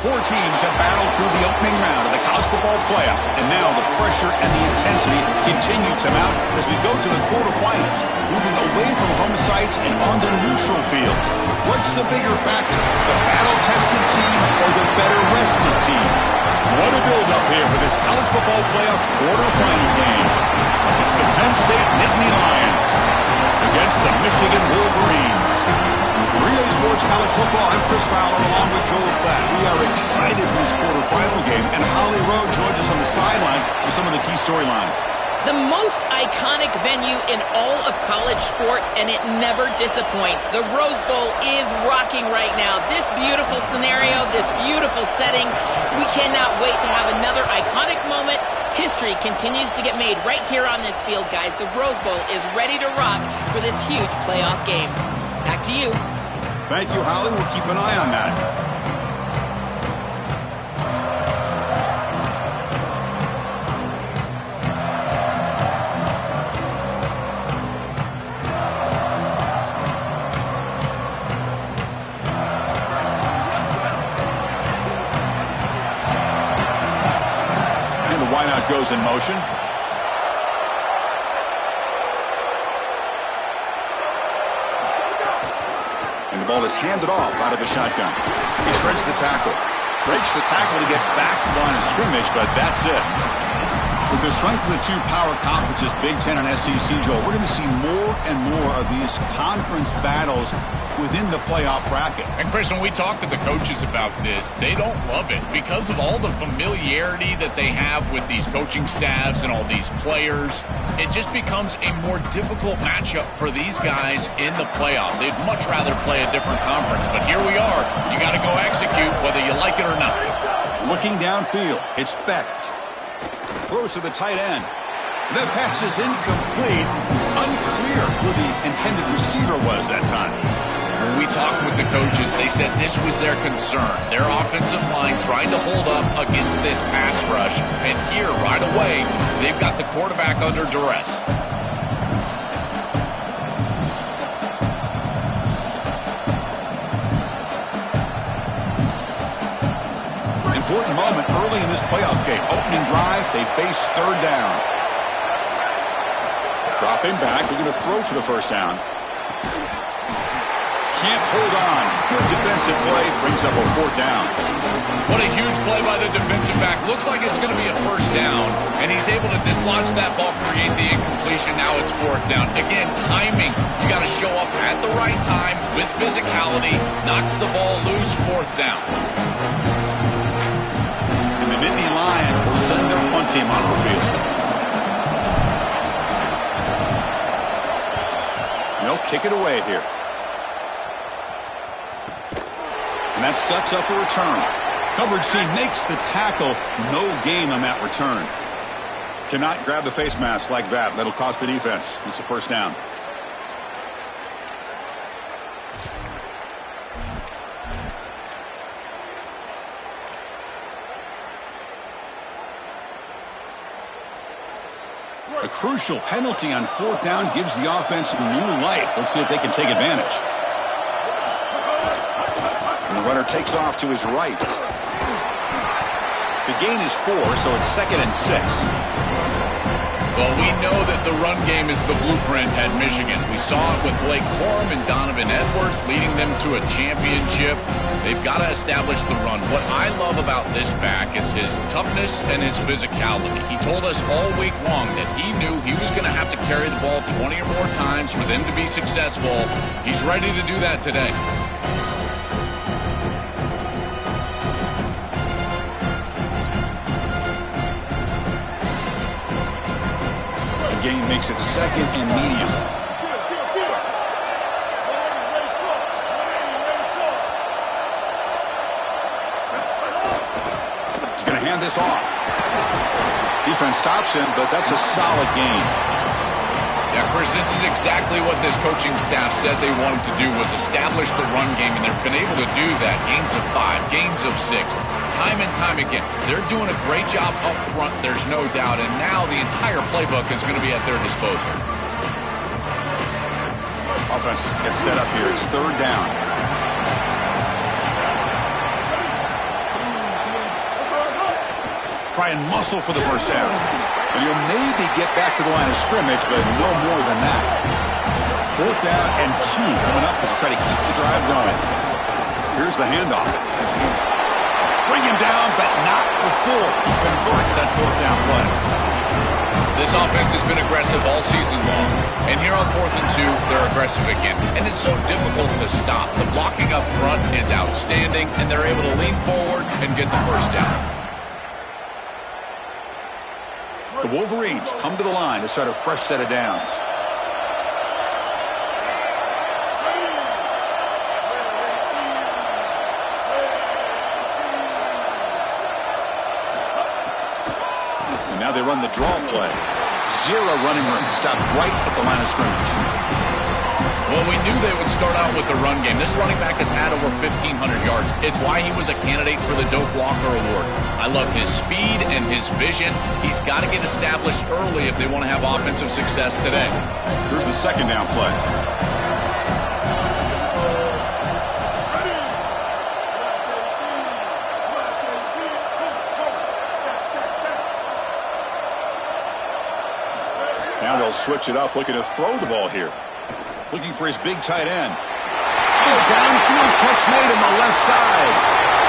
Four teams have battled through the opening round of the college football playoff, and now the pressure and the intensity continue to mount as we go to the quarterfinals, moving away from home sites and onto neutral fields. What's the bigger factor, the battle-tested team or the better-rested team? What a build-up here for this college football playoff quarterfinal game. It's the Penn State Nittany Lions against the Michigan Wolverines. Relay Sports College Football, I'm Chris Fowler along with Joel Klatt. We are excited for this quarterfinal game, and Holly Rowe joins us on the sidelines with some of the key storylines. The most iconic venue in all of college sports, and it never disappoints. The Rose Bowl is rocking right now. This beautiful scenario, this beautiful setting, we cannot wait to have another iconic moment. History continues to get made right here on this field, guys. The Rose Bowl is ready to rock for this huge playoff game. Back to you. Thank you, Holly. We'll keep an eye on that. And the wideout goes in motion. The ball is handed off out of the shotgun. He shreds the tackle. Breaks the tackle to get back to the line of scrimmage, but that's it. With the strength of the two power conferences, Big Ten and SEC, Joe, we're going to see more and more of these conference battles within the playoff bracket. And Chris, when we talk to the coaches about this, they don't love it because of all the familiarity that they have with these coaching staffs and all these players. It just becomes a more difficult matchup for these guys in the playoff. They'd much rather play a different conference, but here we are. You got to go execute whether you like it or not. Looking downfield, it's Becht. Throws to the tight end. The pass is incomplete. Unclear who the intended receiver was that time. When we talked with the coaches, they said this was their concern. Their offensive line trying to hold up against this pass rush. And here, right away, they've got the quarterback under duress. Important moment early in this playoff game. Opening drive, they face third down. Dropping back, they're going to throw for the first down. Can't hold on. Good defensive play, brings up a fourth down. What a huge play by the defensive back. Looks like it's going to be a first down, and he's able to dislodge that ball, create the incompletion. Now it's fourth down. Again, timing. You got to show up at the right time with physicality. Knocks the ball loose, fourth down. And the Nittany Lions will send their punt team on the field. They'll kick it away here. And that sets up a return. Coverage team makes the tackle. No gain on that return. Cannot grab the face mask like that. That'll cost the defense. It's a first down. A crucial penalty on fourth down gives the offense new life. Let's see if they can take advantage. And the runner takes off to his right. The gain is 4, so it's 2nd and 6. Well, we know that the run game is the blueprint at Michigan. We saw it with Blake Corum and Donovan Edwards leading them to a championship. They've got to establish the run. What I love about this back is his toughness and his physicality. He told us all week long that he knew he was going to have to carry the ball 20 or more times for them to be successful. He's ready to do that today. Gain makes it 2nd and medium. He's going to hand this off. Defense stops him, but that's a solid gain. Yeah, Chris, this is exactly what this coaching staff said they wanted to do, was establish the run game, and they've been able to do that. Gains of 5, gains of 6, time and time again. They're doing a great job up front, there's no doubt, and now the entire playbook is going to be at their disposal. Offense gets set up here. It's third down. Try and muscle for the first down. And you'll maybe get back to the line of scrimmage, but no more than that. 4th down and 2 coming up as you try to keep the drive going. Here's the handoff. Bring him down, but not before he converts that 4th down play. This offense has been aggressive all season long. And here on 4th and 2, they're aggressive again. And it's so difficult to stop. The blocking up front is outstanding, and they're able to lean forward and get the first down. The Wolverines come to the line to start a fresh set of downs. And now they run the draw play. 0 running room. Stopped right at the line of scrimmage. Well, we knew they would start out with the run game. This running back has had over 1,500 yards. It's why he was a candidate for the Doak Walker Award. I love his speed and his vision. He's got to get established early if they want to have offensive success today. Here's the 2nd down play. Now they'll switch it up, looking to throw the ball here. Looking for his big tight end. Oh, downfield catch made on the left side.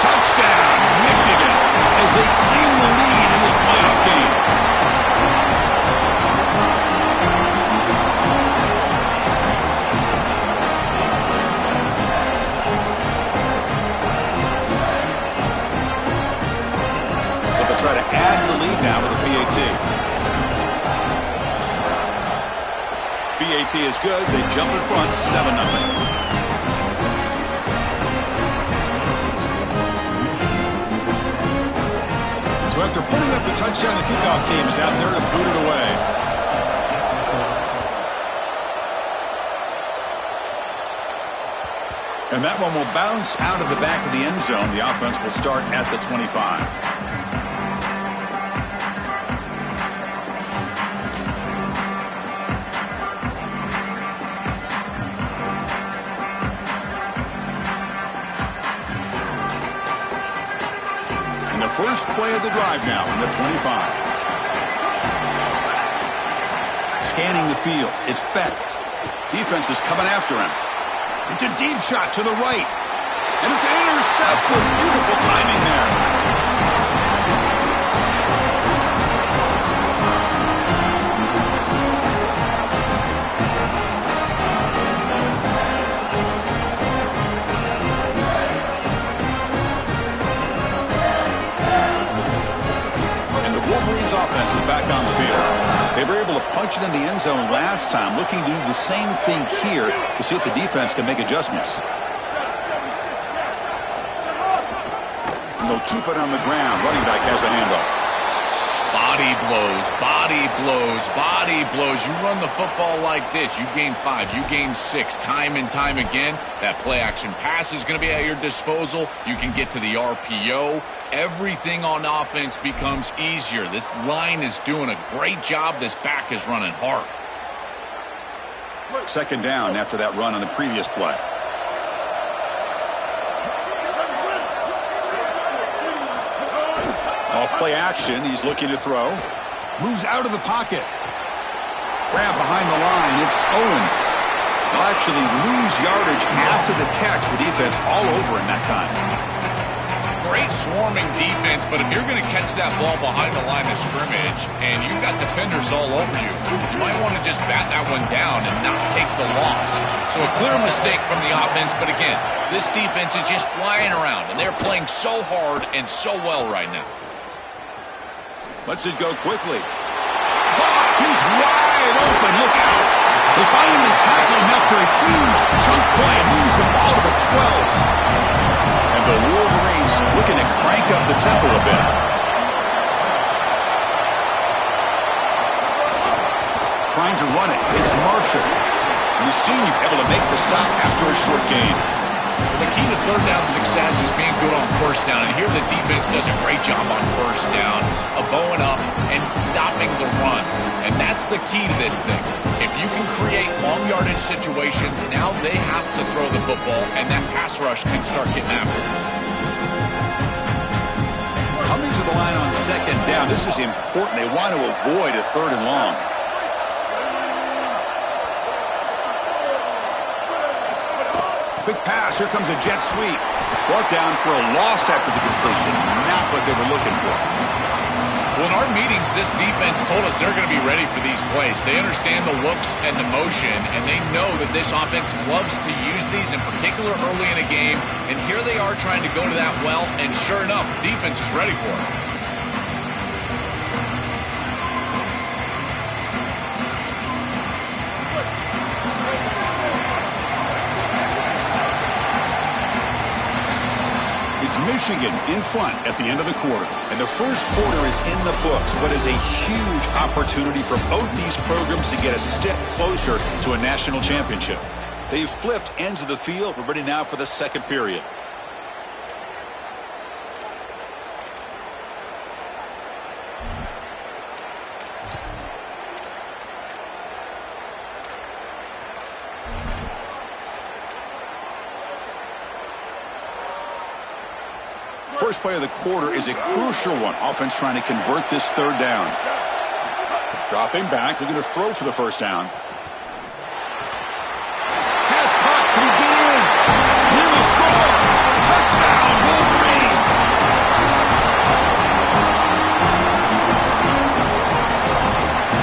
Touchdown, Michigan, as they claim the lead in this playoff game. But they'll try to add to the lead now with a PAT. PAT is good. They jump in front, 7-0. So after putting up a touchdown, the kickoff team is out there to boot it away. And that one will bounce out of the back of the end zone. The offense will start at the 25. First play of the drive now from the 25. Scanning the field. It's Becht. Defense is coming after him. It's a deep shot to the right. And it's an intercept with beautiful timing there. Offense is back on the field. They were able to punch it in the end zone last time, looking to do the same thing here to see if the defense can make adjustments. And they'll keep it on the ground. Running back has the handoff. Body blows, body blows, body blows. You run the football like this, you gain 5, you gain 6, time and time again. That play action pass is going to be at your disposal. You can get to the RPO. Everything on offense becomes easier. This line is doing a great job. This back is running hard. 2nd down after that run on the previous play. Off play action. He's looking to throw. Moves out of the pocket. Grab behind the line. It's Owens. They'll actually lose yardage after the catch. The defense all over him that time. Great swarming defense, but if you're going to catch that ball behind the line of scrimmage and you've got defenders all over you, you might want to just bat that one down and not take the loss. So a clear mistake from the offense, but again, this defense is just flying around, and they're playing so hard and so well right now. Lets it go quickly. He's wide open. Look out. They finally tackle him after a huge chunk play. Moves the ball to the 12. And the Wolverines looking to crank up the tempo a bit. Trying to run it. It's Marshall. And the senior able to make the stop after a short gain. The key to 3rd down success is being good on 1st down, and here the defense does a great job on 1st down of bowing up and stopping the run, and that's the key to this thing. If you can create long yardage situations, now they have to throw the football, and that pass rush can start getting after it. Coming to the the line on second down. This is important. They want to avoid a 3rd and long. Quick pass. Here comes a jet sweep. Brought down for a loss after the completion. Not what they were looking for. Well, in our meetings, this defense told us they're going to be ready for these plays. They understand the looks and the motion, and they know that this offense loves to use these, in particular early in a game. And here they are trying to go to that well, and sure enough, defense is ready for it. It's Michigan in front at the end of the quarter. And the first quarter is in the books, but is a huge opportunity for both these programs to get a step closer to a national championship. They've flipped ends of the field. We're ready now for the second period. First play of the quarter is a crucial one. Offense trying to convert this 3rd down. Dropping back, looking to throw for the first down. Pass caught. Can he get in? He will score. Touchdown, Wolverines.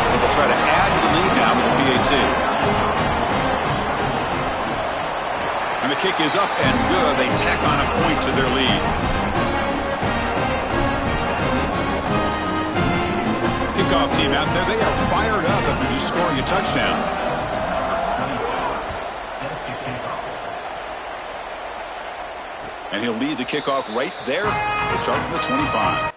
They'll try to add to the lead now with the PAT. And the kick is up and good. They tack on a point to their lead. Kickoff team out there, they are fired up after just scoring a touchdown. And he'll lead the kickoff right there to start from the 25.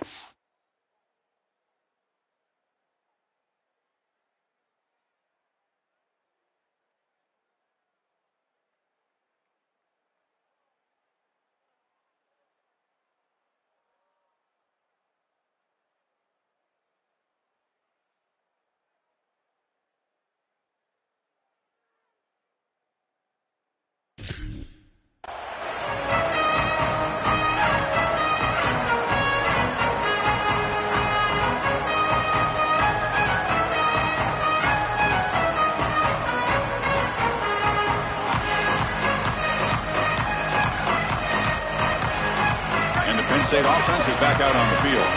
State offense is back out on the field.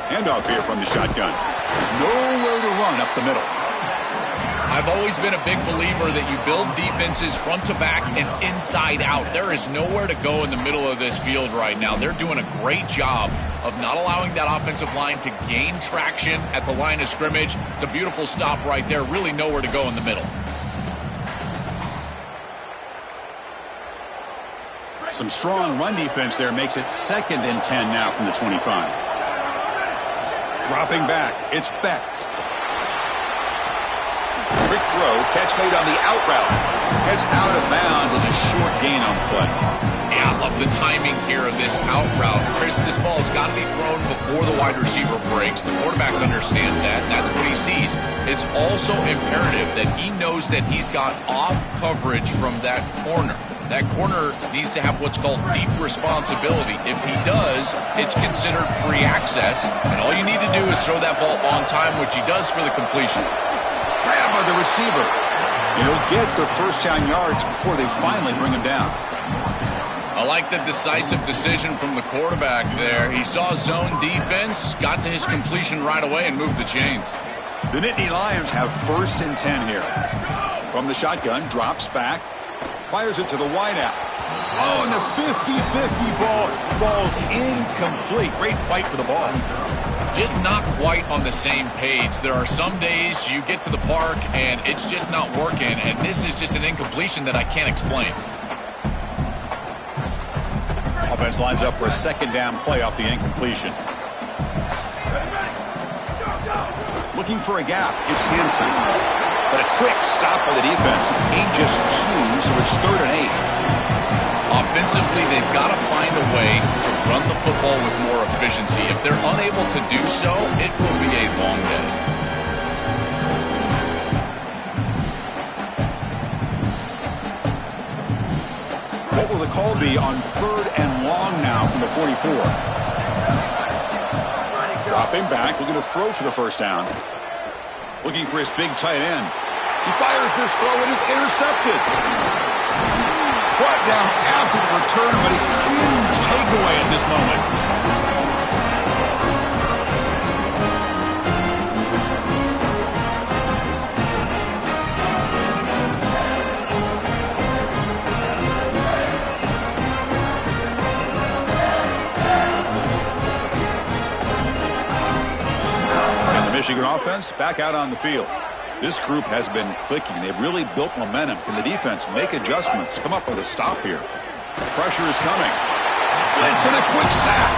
Handoff here from the shotgun. Nowhere to run up the middle. I've always been a big believer that you build defenses front to back and inside out. There is nowhere to go in the middle of this field right now. They're doing a great job of not allowing that offensive line to gain traction at the line of scrimmage. It's a beautiful stop right there. Really nowhere to go in the middle. Some strong run defense there makes it 2nd and 10 now from the 25. Dropping back, it's Becht. Quick throw, catch made on the out route. Heads out of bounds as a short gain on the play. Yeah, I love the timing here of this out route. Chris, this ball has got to be thrown before the wide receiver breaks. The quarterback understands that, and that's what he sees. It's also imperative that he knows that he's got off coverage from that corner. That corner needs to have what's called deep responsibility. If he does, it's considered free access. And all you need to do is throw that ball on time, which he does for the completion. Grab by the receiver. And he'll get the first down yards before they finally bring him down. I like the decisive decision from the quarterback there. He saw zone defense, got to his completion right away, and moved the chains. The Nittany Lions have 1st and 10 here. From the shotgun, drops back. Fires it to the wideout. Oh, and the 50-50 ball falls incomplete. Great fight for the ball. Just not quite on the same page. There are some days you get to the park and it's just not working, and this is just an incompletion that I can't explain. Offense lines up for a 2nd down play off the incompletion. Looking for a gap. It's Hansen. But a quick stop by the defense. He just cues, so it's 3rd and 8. Offensively, they've got to find a way to run the football with more efficiency. If they're unable to do so, it will be a long day. What will the call be on 3rd and long now from the 44? Dropping back, looking to throw for the first down. Looking for his big tight end. He fires this throw and is intercepted. Brought down after the return, but a huge takeaway at this moment. Michigan offense back out on the field. This group has been clicking. They've really built momentum. Can the defense make adjustments? Come up with a stop here. Pressure is coming. Blitz and a quick sack.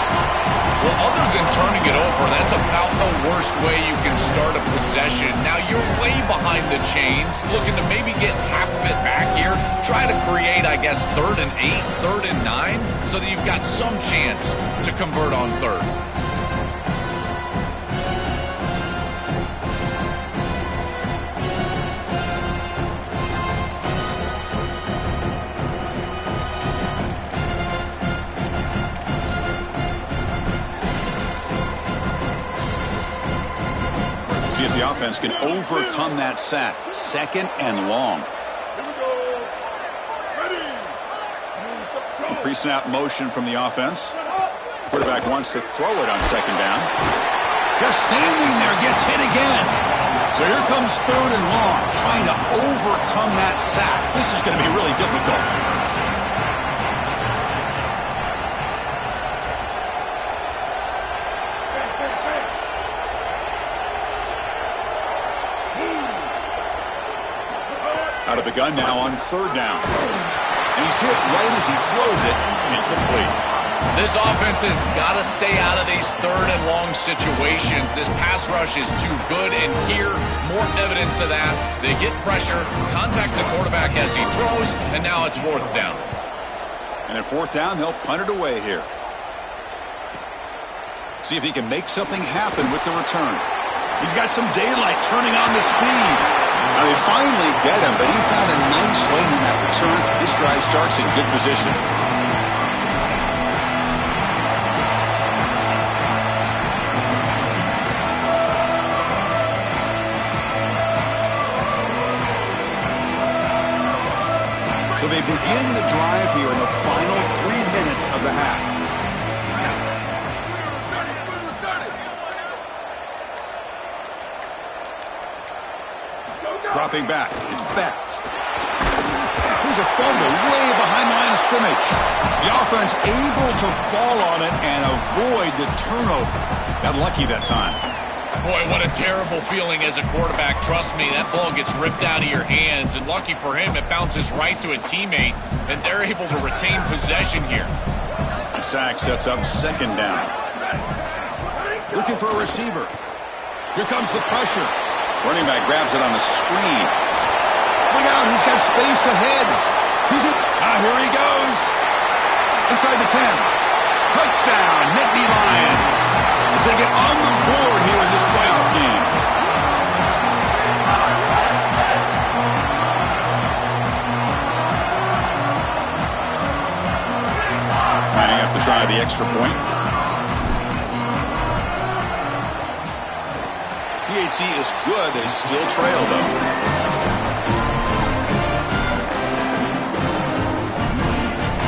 Well, other than turning it over, that's about the worst way you can start a possession. Now, you're way behind the chains, looking to maybe get half of it back here. Try to create, I guess, 3rd and 8, 3rd and 9, so that you've got some chance to convert on 3rd. See if the offense can overcome that sack. 2nd and long. Pre-snap motion from the offense. Quarterback wants to throw it on 2nd down. Just standing there, gets hit again. So here comes 3rd and long, trying to overcome that sack. This is going to be really difficult. Out of the gun now on 3rd down. And he's hit right as he throws it. Incomplete. This offense has got to stay out of these 3rd and long situations. This pass rush is too good, and here, more evidence of that. They get pressure, contact the quarterback as he throws, and now it's 4th down. And at 4th down, they'll punt it away here. See if he can make something happen with the return. He's got some daylight turning on the speed. Now they finally get him, but he found a nice lane in that return. This drive starts in good position. So they begin the drive here in the final 3 minutes of the half. Dropping back, it's Becht. Here's a fumble way behind the line of scrimmage. The offense able to fall on it and avoid the turnover. Got lucky that time. Boy, what a terrible feeling as a quarterback. Trust me, that ball gets ripped out of your hands, and lucky for him, it bounces right to a teammate, and they're able to retain possession here. The sack sets up 2nd down. Looking for a receiver. Here comes the pressure. Running back grabs it on the screen. Look out, he's got space ahead. Here he goes. Inside the 10. Touchdown, Nittany Lions. As they get on the board here in this playoff game. Lining up to try the extra point. PHC is good. They still trail, though.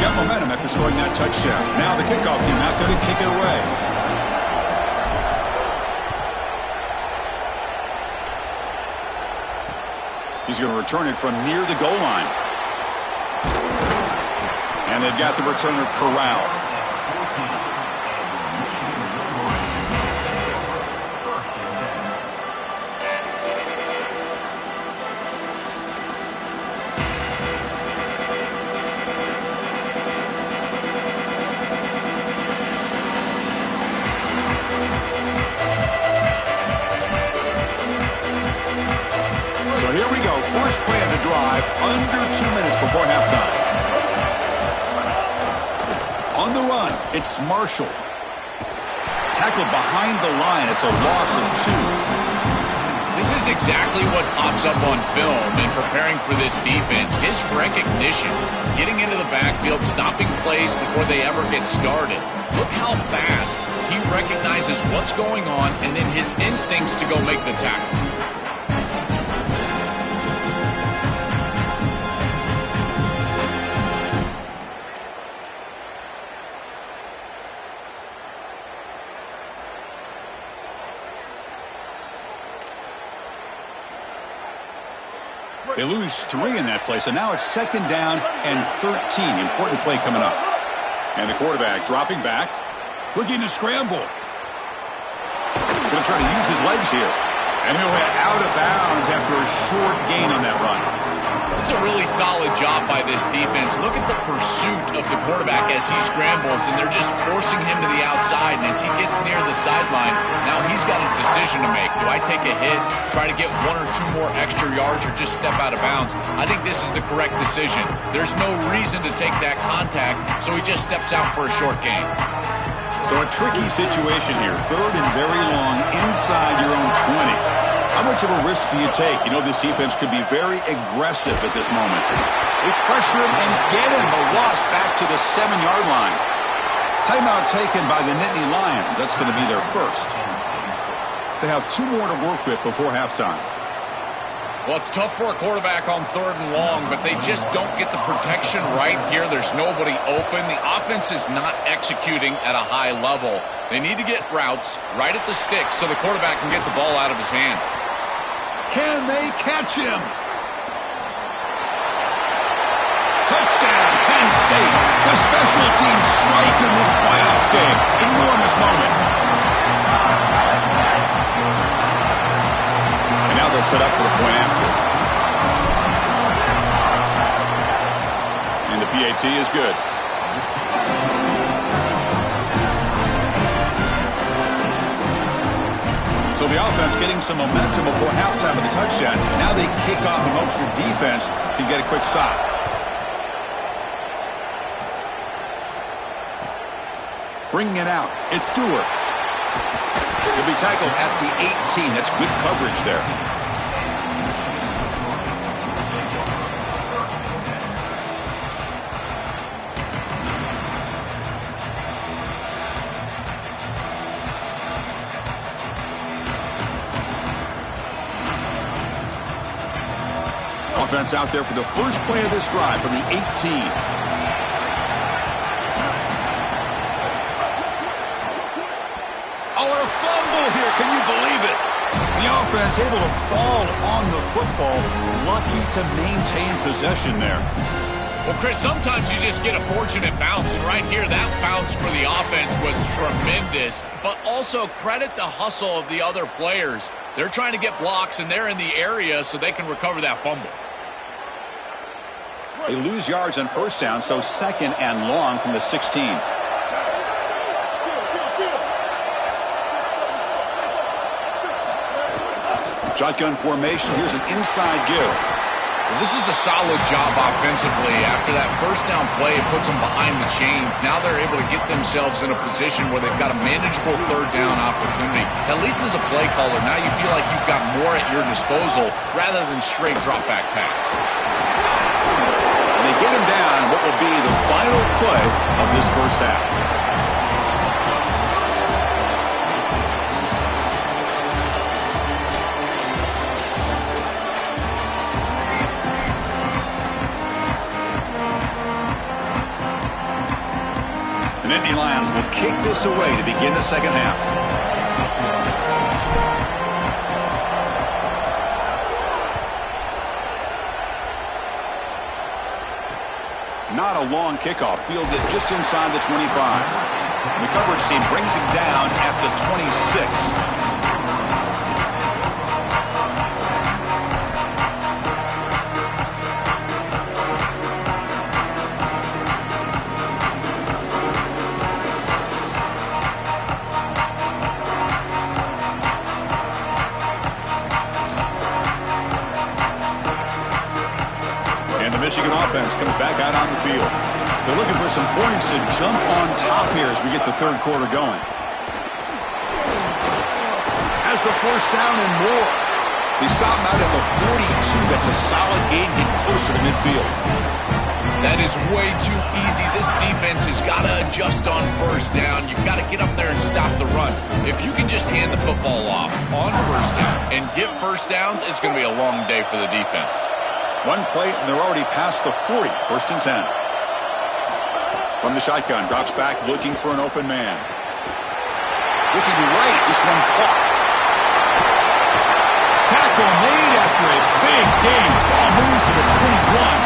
Got momentum after scoring that touchdown. Now the kickoff team out there to kick it away. He's going to return it from near the goal line. And they've got the returner corralled. First play of the drive, under 2 minutes before halftime. On the run, it's Marshall. Tackled behind the line. It's a loss of 2. This is exactly what pops up on film in preparing for this defense. His recognition, getting into the backfield, stopping plays before they ever get started. Look how fast he recognizes what's going on and then his instincts to go make the tackle. They lose 3 in that play, so now it's 2nd down and 13. Important play coming up. And the quarterback dropping back, looking to scramble. Going to try to use his legs here. And he'll head out of bounds after a short gain on that run. It's a really solid job by this defense. Look at the pursuit of the quarterback as he scrambles, and they're just forcing him to the outside. And as he gets near the sideline, now he's got a decision to make. Do I take a hit, try to get 1 or 2 more extra yards, or just step out of bounds? I think this is the correct decision. There's no reason to take that contact, so he just steps out for a short gain. So a tricky situation here. 3rd and very long inside your own 20. How much of a risk do you take? You know this defense could be very aggressive at this moment. They pressure him and get him. The loss back to the 7-yard line. Timeout taken by the Nittany Lions. That's going to be their first. They have 2 more to work with before halftime. Well, it's tough for a quarterback on 3rd and long, but they just don't get the protection right here. There's nobody open. The offense is not executing at a high level. They need to get routes right at the stick so the quarterback can get the ball out of his hands. Can they catch him? Touchdown, Penn State. The special teams strike in this playoff game. Enormous moment. And now they'll set up for the point after. And the PAT is good. So the offense getting some momentum before halftime with the touchdown. Now they kick off in hopes the defense can get a quick stop. Bringing it out. It's Stewart. He'll be tackled at the 18. That's good coverage there. Offense out there for the first play of this drive from the 18. Oh, and a fumble here. Can you believe it? The offense able to fall on the football. Lucky to maintain possession there. Well, Chris, sometimes you just get a fortunate bounce, and right here, that bounce for the offense was tremendous, but also credit the hustle of the other players. They're trying to get blocks, and they're in the area so they can recover that fumble. They lose yards on first down, so 2nd and long from the 16. Shotgun formation. Here's an inside give. Well, this is a solid job offensively. After that first down play, it puts them behind the chains. Now they're able to get themselves in a position where they've got a manageable 3rd down opportunity. At least as a play caller, now you feel like you've got more at your disposal rather than straight drop-back pass. And they get him down in what will be the final play of this first half. The Nittany Lions will kick this away to begin the second half. Not a long kickoff, fielded just inside the 25. And the coverage team brings him down at the 26. Michigan offense comes back out on the field. They're looking for some points to jump on top here as we get the 3rd quarter going. Has the 1st down and more. They stop him out at the 42. That's a solid gain, getting closer to midfield. That is way too easy. This defense has got to adjust on first down. You've got to get up there and stop the run. If you can just hand the football off on first down and get first downs, it's going to be a long day for the defense. One play, and they're already past the 40. First and 10. From the shotgun, drops back, looking for an open man. Looking right, this one caught. Tackle made after a big game. Ball moves to the 21.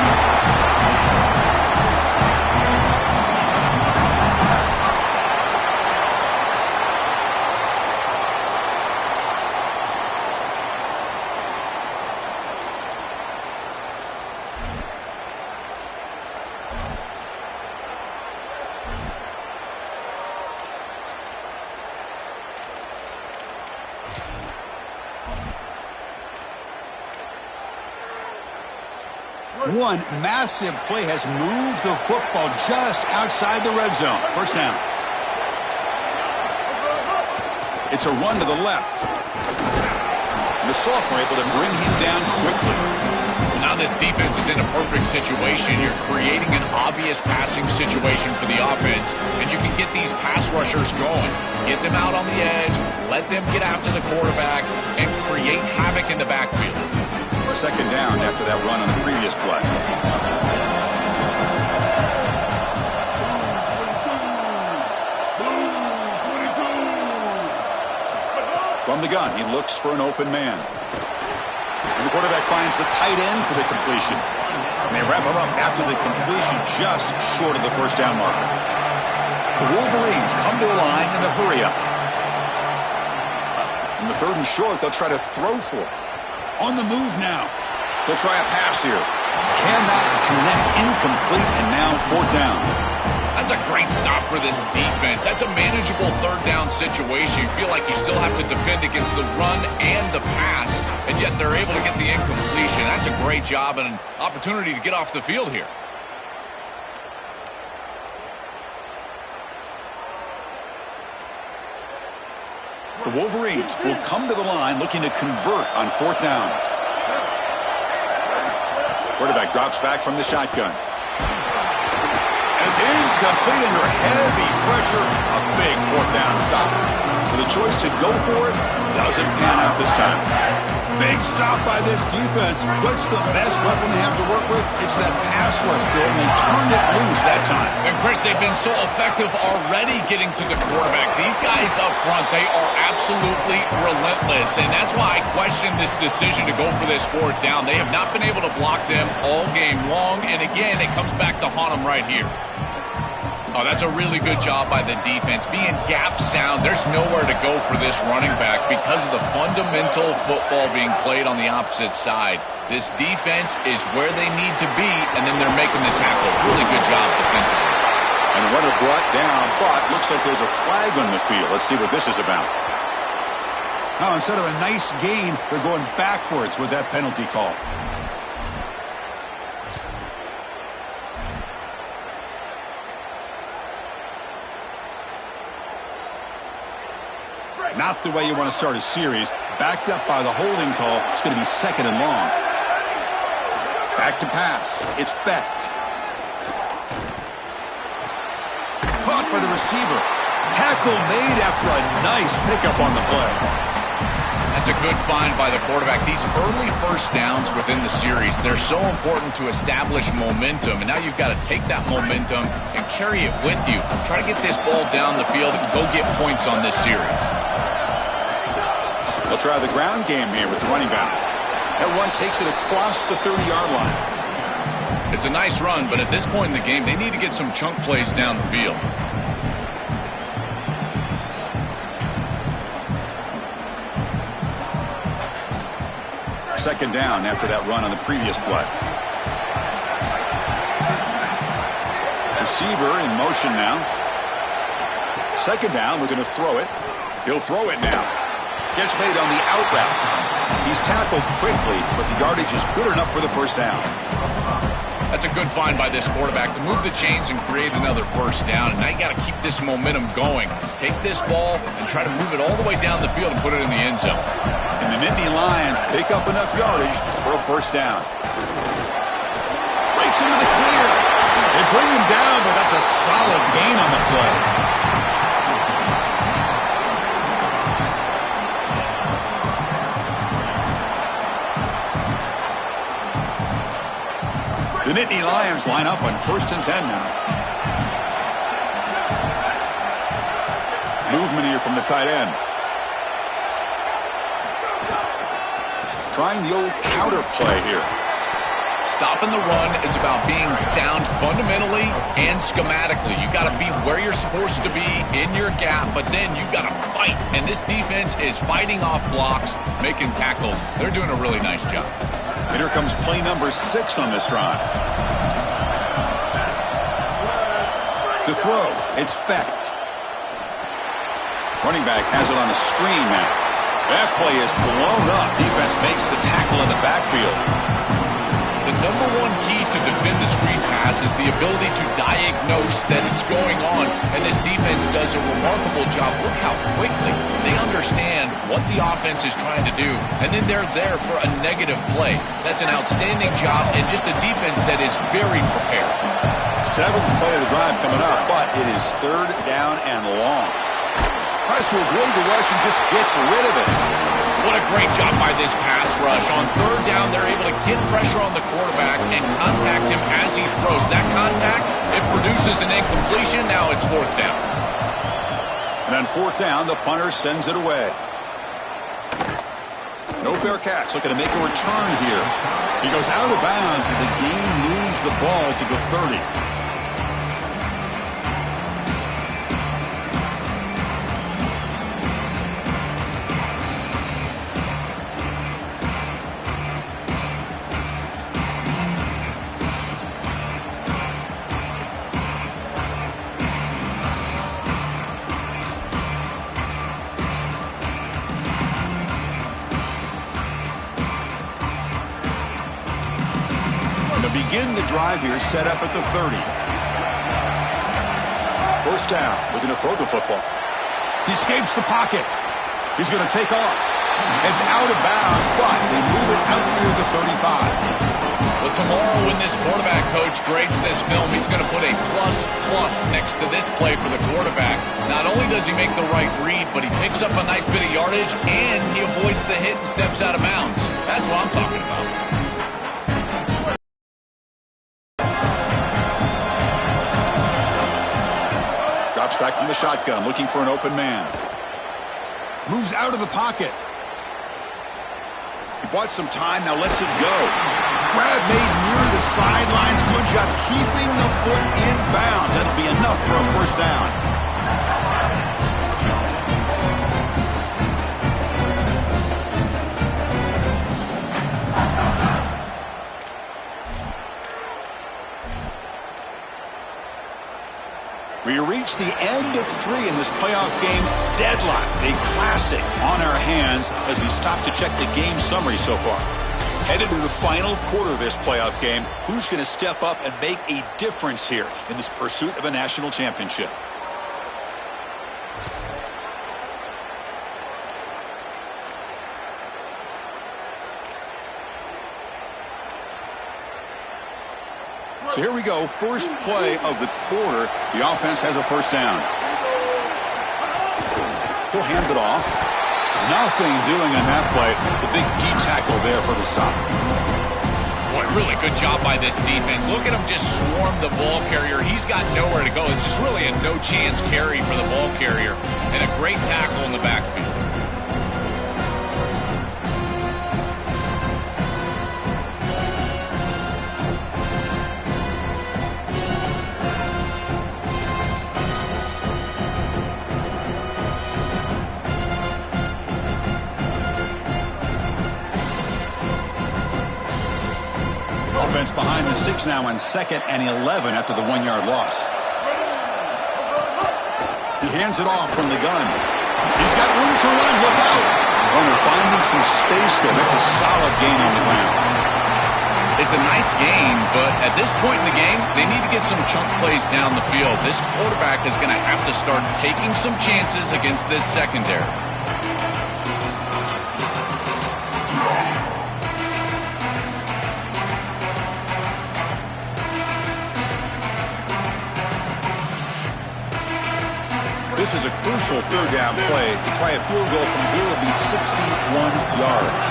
One massive play has moved the football just outside the red zone. First down. It's a run to the left. And the sophomore able to bring him down quickly. Now this defense is in a perfect situation. You're creating an obvious passing situation for the offense, and you can get these pass rushers going. Get them out on the edge, let them get after the quarterback, and create havoc in the backfield. Second down after that run on the previous play. From the gun, he looks for an open man. And the quarterback finds the tight end for the completion. And they wrap him up after the completion just short of the first down marker. The Wolverines come to the line in a hurry up. In the third and short, they'll try to throw for it. On the move now. They'll try a pass here. Cannot connect, incomplete, and now fourth down. That's a great stop for this defense. That's a manageable third down situation. You feel like you still have to defend against the run and the pass, and yet they're able to get the incompletion. That's a great job and an opportunity to get off the field here. The Wolverines will come to the line looking to convert on fourth down. Quarterback drops back from the shotgun. And it's incomplete under heavy pressure. A big fourth down stop. So the choice to go for it doesn't pan out this time. Big stop by this defense. What's the best weapon they have to work with? It's that pass rush, Joe, and they turned it loose that time. And, Chris, they've been so effective already getting to the quarterback. These guys up front, they are absolutely relentless, and that's why I question this decision to go for this fourth down. They have not been able to block them all game long, and, again, it comes back to haunt them right here. Oh, that's a really good job by the defense. Being gap sound, there's nowhere to go for this running back because of the fundamental football being played on the opposite side. This defense is where they need to be, and then they're making the tackle. Really good job defensively. And the runner brought down, but looks like there's a flag on the field. Let's see what this is about. Now, instead of a nice gain, they're going backwards with that penalty call. Not the way you want to start a series. Backed up by the holding call. It's going to be second and long. Back to pass. It's Becht. Caught by the receiver. Tackle made after a nice pickup on the play. That's a good find by the quarterback. These early first downs within the series, they're so important to establish momentum. And now you've got to take that momentum and carry it with you. Try to get this ball down the field and go get points on this series. They'll try the ground game here with the running back. That one takes it across the 30-yard line. It's a nice run, but at this point in the game, they need to get some chunk plays down the field. Second down after that run on the previous play. Receiver in motion now. Second down, we're going to throw it. He'll throw it now. Gets made on the out route. He's tackled quickly, but the yardage is good enough for the first down. That's a good find by this quarterback to move the chains and create another first down. And now you got to keep this momentum going. Take this ball and try to move it all the way down the field and put it in the end zone. And the Nittany Lions pick up enough yardage for a first down. Breaks into the clear. They bring him down, but that's a solid gain on the play. The Nittany Lions line up on 1st and 10 now. Movement here from the tight end. Trying the old counter play here. Stopping the run is about being sound fundamentally and schematically. You got to be where you're supposed to be in your gap, but then you got to fight. And this defense is fighting off blocks, making tackles. They're doing a really nice job. And here comes play number 6 on this drive. To throw, it's Becht. Running back has it on a screen now. That play is blown up. Defense makes the tackle in the backfield. The number one key to defend the screen pass is the ability to diagnose that it's going on, and this defense does a remarkable job. Look how quickly they understand what the offense is trying to do, and then they're there for a negative play. That's an outstanding job, and just a defense that is very prepared. 7th play of the drive coming up, but it is 3rd down and long. Tries to avoid the rush and just gets rid of it. What a great job by this pass rush. On 3rd down, they're able to get pressure on the quarterback and contact him as he throws. That contact, it produces an incompletion. Now it's 4th down. And on 4th down, the punter sends it away. No fair catch. Looking to make a return here. He goes out of bounds, but the game moves the ball to the 30. Begin the drive here, set up at the 30. 1st down. Looking to throw the football. He escapes the pocket. He's going to take off. It's out of bounds, but they move it out near the 35. Well, tomorrow when this quarterback coach grades this film, he's going to put a plus next to this play for the quarterback. Not only does he make the right read, but he picks up a nice bit of yardage, and he avoids the hit and steps out of bounds. That's what I'm talking about. Back from the shotgun, looking for an open man. Moves out of the pocket. He bought some time, now lets it go. Grab made near the sidelines. Good job keeping the foot in bounds. That'll be enough for a 1st down. We reach the end of 3 in this playoff game. Deadlock, a classic on our hands as we stop to check the game summary so far. Headed to the final quarter of this playoff game. Who's going to step up and make a difference here in this pursuit of a national championship? So here we go, first play of the quarter. The offense has a 1st down. He'll hand it off. Nothing doing on that play. The big D tackle there for the stop. Boy, really good job by this defense. Look at him just swarm the ball carrier. He's got nowhere to go. It's just really a no-chance carry for the ball carrier. And a great tackle in the backfield. Offense behind the 6 now on 2nd and 11 after the 1-yard loss. He hands it off from the gun. He's got room to run. Look out. Runner finding some space there. That's a solid gain on the ground. It's a nice gain, but at this point in the game, they need to get some chunk plays down the field. This quarterback is going to have to start taking some chances against this secondary. This is a crucial third down play. To try a field goal from here will be 61 yards.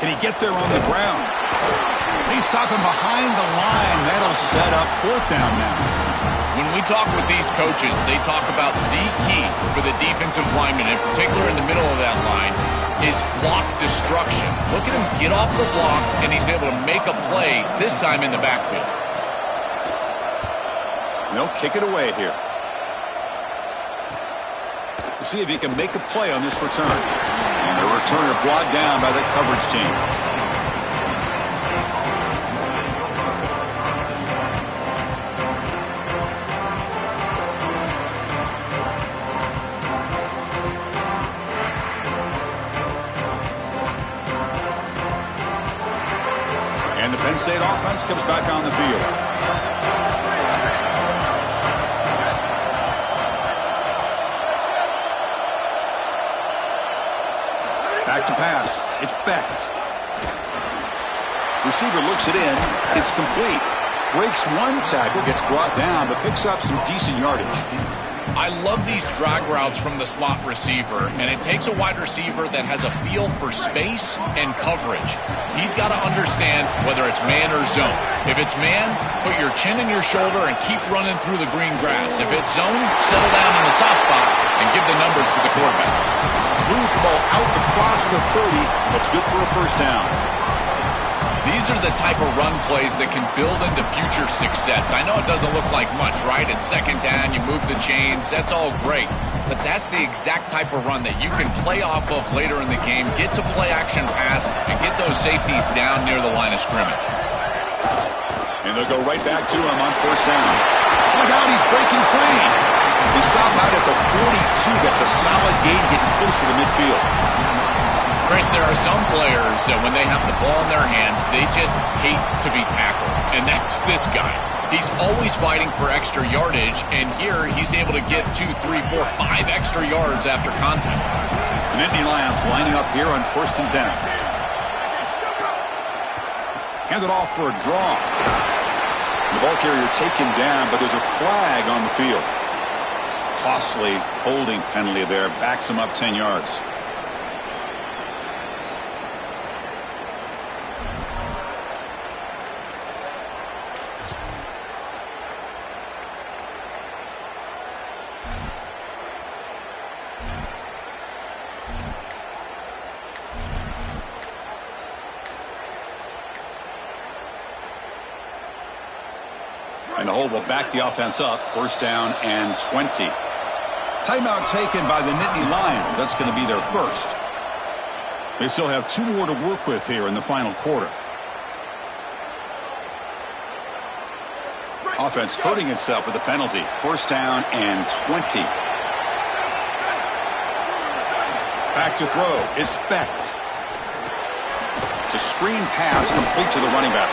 Can he get there on the ground? They stop him behind the line. That'll set up fourth down now. When we talk with these coaches, they talk about the key for the defensive lineman, in particular in the middle of that line, is block destruction. Look at him get off the block, and he's able to make a play, this time in the backfield. They'll kick it away here. We'll see if he can make a play on this return. And the returner brought down by the coverage team. And the Penn State offense comes back on the field. Back to pass. It's Becht. Receiver looks it in. It's complete. Breaks one tackle, gets brought down, but picks up some decent yardage. I love these drag routes from the slot receiver, and it takes a wide receiver that has a feel for space and coverage. He's got to understand whether it's man or zone. If it's man, put your chin in your shoulder and keep running through the green grass. If it's zone, settle down in the soft spot and give the numbers to the quarterback. Moves the ball out across the 30. That's good for a first down. These are the type of run plays that can build into future success. I know it doesn't look like much, right? It's second down, you move the chains, that's all great. But that's the exact type of run that you can play off of later in the game, get to play action pass, and get those safeties down near the line of scrimmage. And they'll go right back to him on first down. Look out, he's breaking free. He stopped out at the 42. That's a solid gain, getting closer to midfield. Chris, there are some players that when they have the ball in their hands, they just hate to be tackled. And that's this guy. He's always fighting for extra yardage, and here he's able to get 2, 3, 4, 5 extra yards after contact. The Nittany Lions lining up here on 1st and 10. Handed off for a draw. The ball carrier taken down, but there's a flag on the field. Costly holding penalty there. Backs him up 10 yards. And the hold will back the offense up. First down and 20. Timeout taken by the Nittany Lions. That's going to be their first. They still have 2 more to work with here in the final quarter. Offense hurting itself with a penalty. First down and 20. Back to throw. It's Becht. It's a screen pass complete to the running back.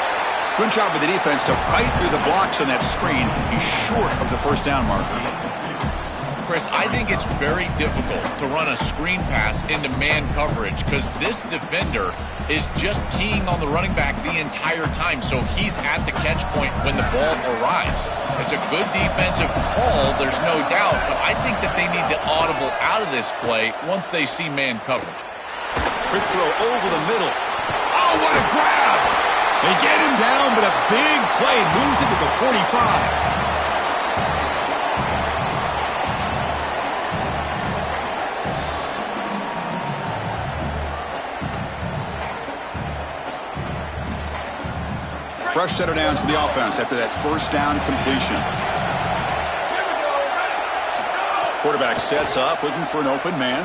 Good job with the defense to fight through the blocks on that screen. He's short of the first down marker. Chris, I think it's very difficult to run a screen pass into man coverage because this defender is just keying on the running back the entire time, so he's at the catch point when the ball arrives. It's a good defensive call, there's no doubt, but I think that they need to audible out of this play once they see man coverage. Quick throw over the middle. Oh, what a grab! They get him down, but a big play moves into the 45. Fresh set of downs for the offense after that first down completion. Quarterback sets up, looking for an open man.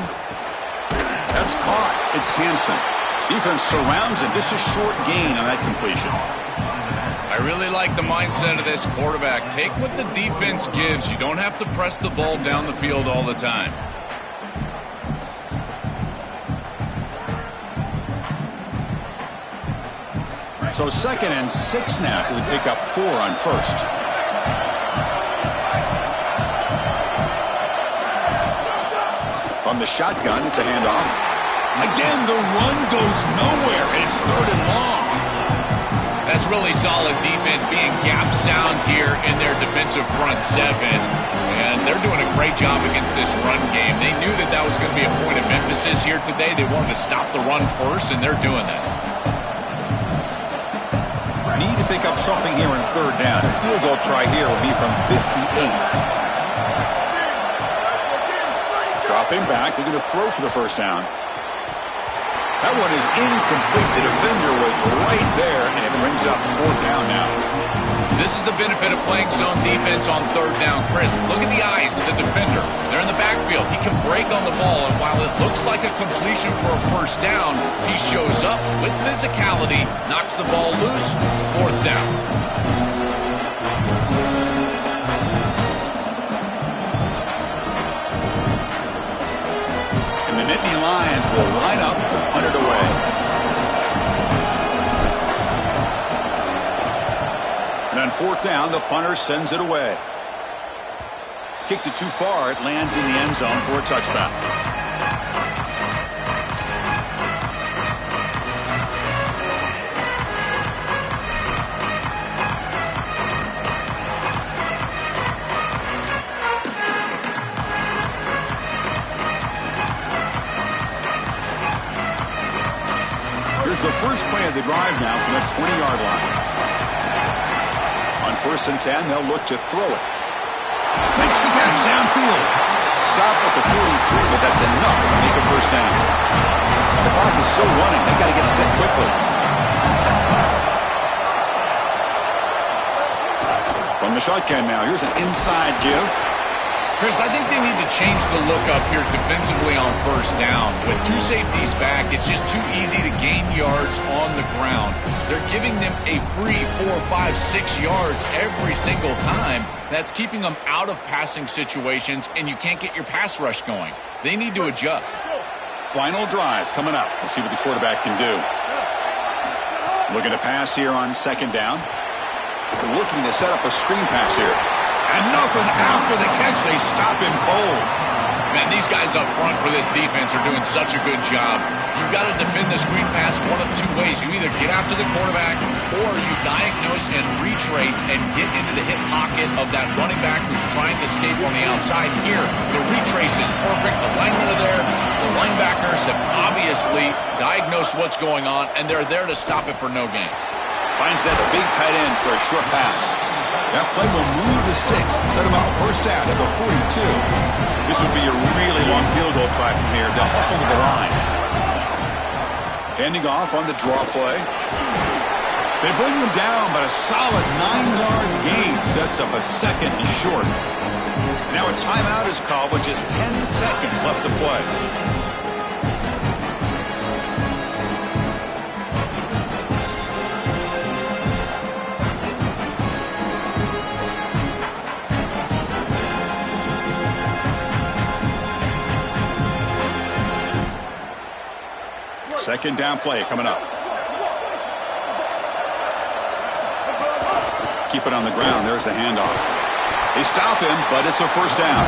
That's caught. It's Hansen. Defense surrounds him. Just a short gain on that completion. I really like the mindset of this quarterback. Take what the defense gives. You don't have to press the ball down the field all the time. So 2nd and 6 now. We pick up 4 on first. From the shotgun, it's a handoff. Again, the run goes nowhere, and it's 3rd and long. That's really solid defense, being gap sound here in their defensive front seven. And they're doing a great job against this run game. They knew that that was going to be a point of emphasis here today. They wanted to stop the run first, and they're doing that. Need to pick up something here in third down. A field goal try here will be from 58. Dropping back, they're going to throw for the first down. That one is incomplete. The defender was right there, and it brings up fourth down now. This is the benefit of playing zone defense on third down. Chris, look at the eyes of the defender. They're in the backfield. He can break on the ball, and while it looks like a completion for a first down, he shows up with physicality, knocks the ball loose, fourth down. And the Nittany Lions will line up to punt it away. And on fourth down, the punter sends it away. Kicked it too far. It lands in the end zone for a touchback. Here's the first play of the drive now from the 20-yard line. On 1st and 10, they'll look to throw it. Makes the catch downfield. Stop at the 43, but that's enough to make a first down. The clock is still running. They got to get set quickly. From the shotgun now, here's an inside give. Chris, I think they need to change the look up here defensively on first down. With two safeties back, it's just too easy to gain yards on the ground. They're giving them a free 4, 5, 6 yards every single time. That's keeping them out of passing situations, and you can't get your pass rush going. They need to adjust. Final drive coming up. Let's see what the quarterback can do. Looking to pass here on second down. They're looking to set up a screen pass here. And nothing after the catch. They stop him cold. Man, these guys up front for this defense are doing such a good job. You've got to defend the screen pass one of two ways. You either get after the quarterback or you diagnose and retrace and get into the hip pocket of that running back who's trying to escape on the outside. Here, the retrace is perfect. The linemen are there. The linebackers have obviously diagnosed what's going on, and they're there to stop it for no gain. Finds that big tight end for a short pass. That play will move the sticks. Set them up first down at the 42. This would be a really long field goal try from here. They'll hustle to the line. Handing off on the draw play. They bring them down, but a solid 9-yard gain sets up a second and short. Now a timeout is called with just 10 seconds left to play. Second down play coming up. Keep it on the ground. There's the handoff. They stop him, but it's a first down.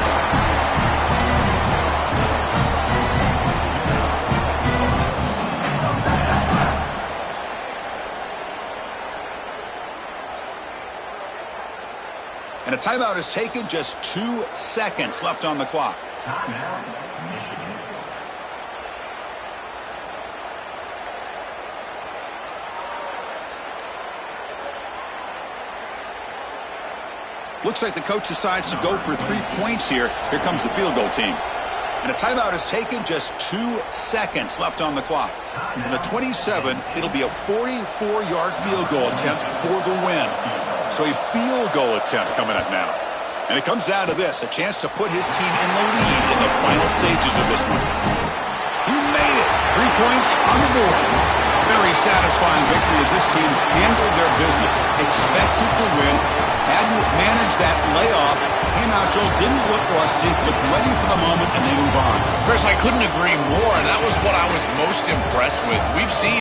And a timeout is taken. Just 2 seconds left on the clock. Looks like the coach decides to go for 3 points here. Here comes the field goal team. And a timeout is taken. Just 2 seconds left on the clock. On the 27, it'll be a 44-yard field goal attempt for the win. So a field goal attempt coming up now. And it comes down to this, a chance to put his team in the lead in the final stages of this one. He made it. 3 points on the board. Very satisfying victory as this team handled their business. Expected to win. Had to manage that layoff. Nacho didn't look rusty, looked ready for the moment, and they move on. Chris, I couldn't agree more, and that was what I was most impressed with. We've seen